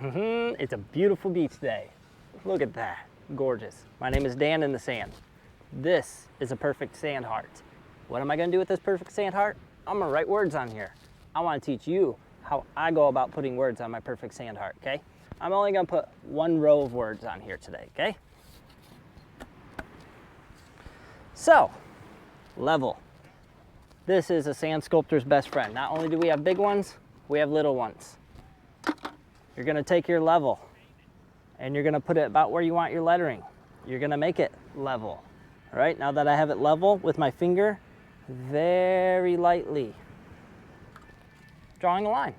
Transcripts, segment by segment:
It's a beautiful beach day. Look at that, gorgeous. My name is Dan in the Sand. This is a perfect sand heart. What am I gonna do with this perfect sand heart? I'm gonna write words on here. I wanna teach you how I go about putting words on my perfect sand heart, okay? I'm only gonna put one row of words on here today, okay? So, level. This is a sand sculptor's best friend. Not only do we have big ones, we have little ones. You're gonna take your level and you're gonna put it about where you want your lettering. You're gonna make it level. All right, now that I have it level with my finger, very lightly drawing a line.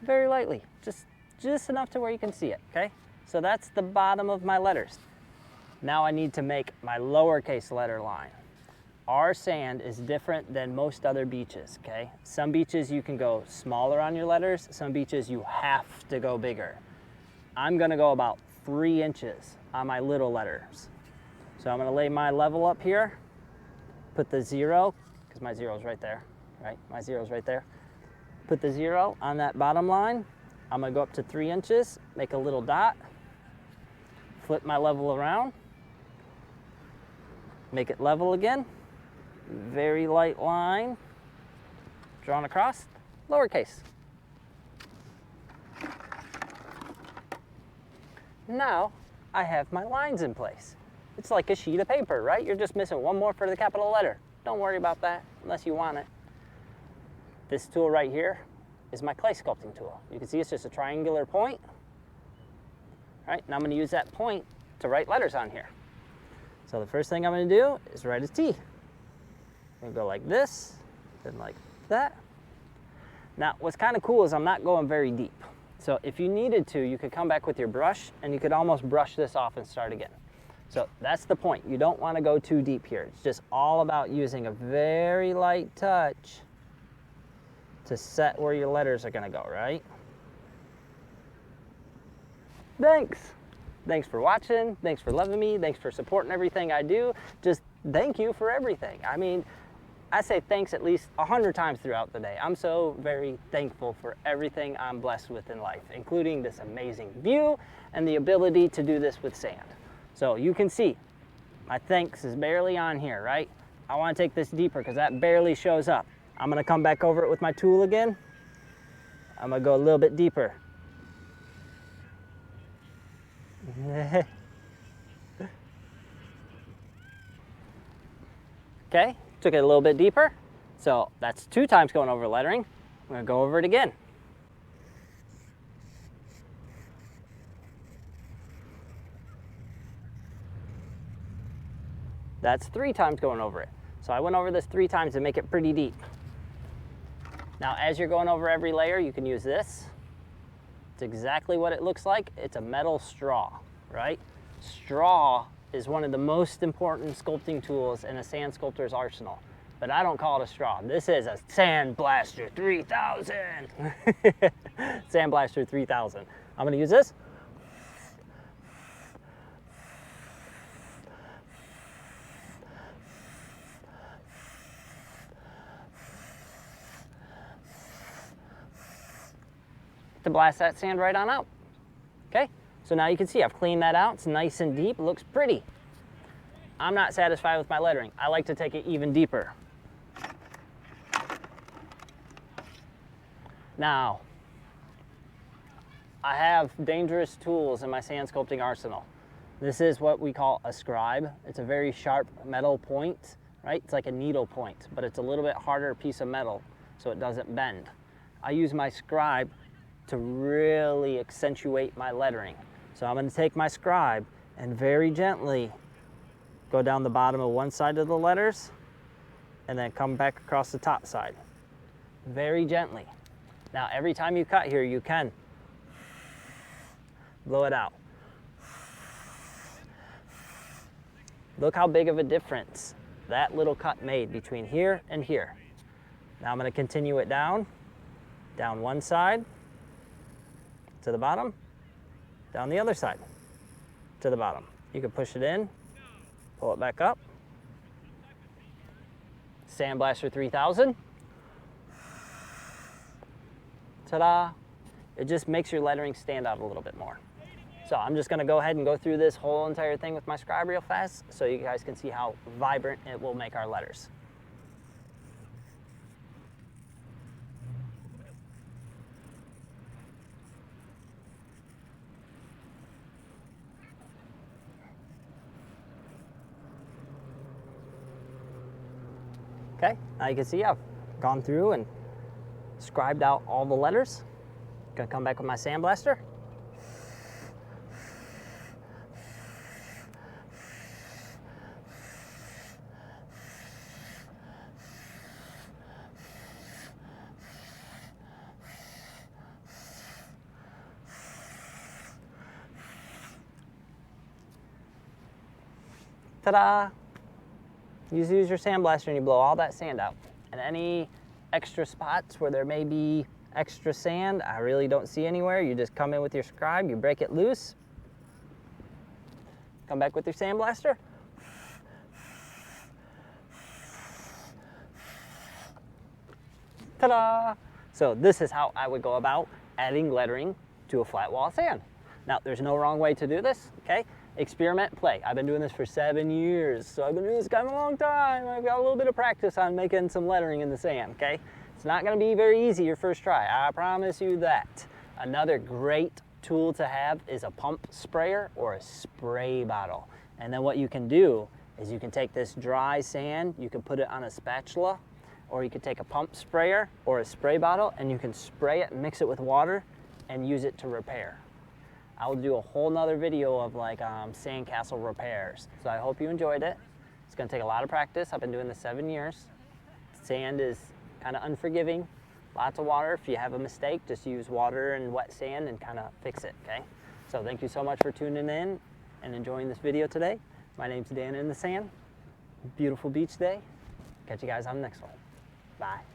Very lightly, just enough to where you can see it, okay? So that's the bottom of my letters. Now I need to make my lowercase letter line. Our sand is different than most other beaches, okay? Some beaches you can go smaller on your letters, some beaches you have to go bigger. I'm gonna go about 3 inches on my little letters. So I'm gonna lay my level up here, put the 0, because my 0 is right there, right? My 0 is right there. Put the 0 on that bottom line. I'm gonna go up to 3 inches, make a little dot, flip my level around, make it level again. Very light line, drawn across, lowercase. Now I have my lines in place. It's like a sheet of paper, right? You're just missing one more for the capital letter. Don't worry about that unless you want it. This tool right here is my clay sculpting tool. You can see it's just a triangular point. All right, now I'm gonna use that point to write letters on here. So the first thing I'm gonna do is write a T. I'm gonna go like this, then like that. Now, what's kind of cool is I'm not going very deep. So if you needed to, you could come back with your brush and you could almost brush this off and start again. So that's the point. You don't want to go too deep here. It's just all about using a very light touch to set where your letters are gonna go, right? Thanks. Thanks for watching. Thanks for loving me. Thanks for supporting everything I do. Just thank you for everything. I mean, I say thanks at least 100 times throughout the day. I'm so very thankful for everything I'm blessed with in life, including this amazing view and the ability to do this with sand. So you can see my thanks is barely on here, right? I want to take this deeper because that barely shows up. I'm going to come back over it with my tool again. I'm going to go a little bit deeper. Okay, took it a little bit deeper. So that's 2 times going over lettering. I'm gonna go over it again. That's 3 times going over it. So I went over this 3 times to make it pretty deep. Now, as you're going over every layer, you can use this. It's exactly what it looks like. It's a metal straw, right? Straw is one of the most important sculpting tools in a sand sculptor's arsenal. But I don't call it a straw. This is a Sand Blaster 3000. Sand Blaster 3000. I'm gonna use this. To blast that sand right on out. Okay, so now you can see I've cleaned that out. It's nice and deep, it looks pretty. I'm not satisfied with my lettering. I like to take it even deeper. Now, I have dangerous tools in my sand sculpting arsenal. This is what we call a scribe. It's a very sharp metal point, right? It's like a needle point, but it's a little bit harder piece of metal so it doesn't bend. I use my scribe to really accentuate my lettering. So I'm going to take my scribe and very gently go down the bottom of one side of the letters and then come back across the top side. Very gently. Now every time you cut here, you can blow it out. Look how big of a difference that little cut made between here and here. Now I'm going to continue it down one side, to the bottom, down the other side, to the bottom. You can push it in, pull it back up. Sand Blaster 3000. Ta-da! It just makes your lettering stand out a little bit more. So I'm just gonna go ahead and go through this whole entire thing with my scribe real fast so you guys can see how vibrant it will make our letters. Okay, now you can see I've gone through and scribed out all the letters. Gonna come back with my sandblaster. Ta-da! You just use your sandblaster and you blow all that sand out. And any extra spots where there may be extra sand, I really don't see anywhere. You just come in with your scribe, you break it loose, come back with your sandblaster. Ta-da! So this is how I would go about adding lettering to a flat wall of sand. Now, there's no wrong way to do this, okay? Experiment, play. I've been doing this for 7 years, so I've been doing this kind of a long time. I've got a little bit of practice on making some lettering in the sand, okay? It's not gonna be very easy your first try, I promise you that. Another great tool to have is a pump sprayer or a spray bottle. And then what you can do is you can take this dry sand, you can put it on a spatula, or you could take a pump sprayer or a spray bottle and you can spray it and mix it with water and use it to repair. I will do a whole nother video of like sandcastle repairs. So I hope you enjoyed it. It's gonna take a lot of practice. I've been doing this 7 years. Sand is kind of unforgiving, lots of water. If you have a mistake, just use water and wet sand and kind of fix it, okay? So thank you so much for tuning in and enjoying this video today. My name's Dan in the Sand. Beautiful beach day. Catch you guys on the next one. Bye.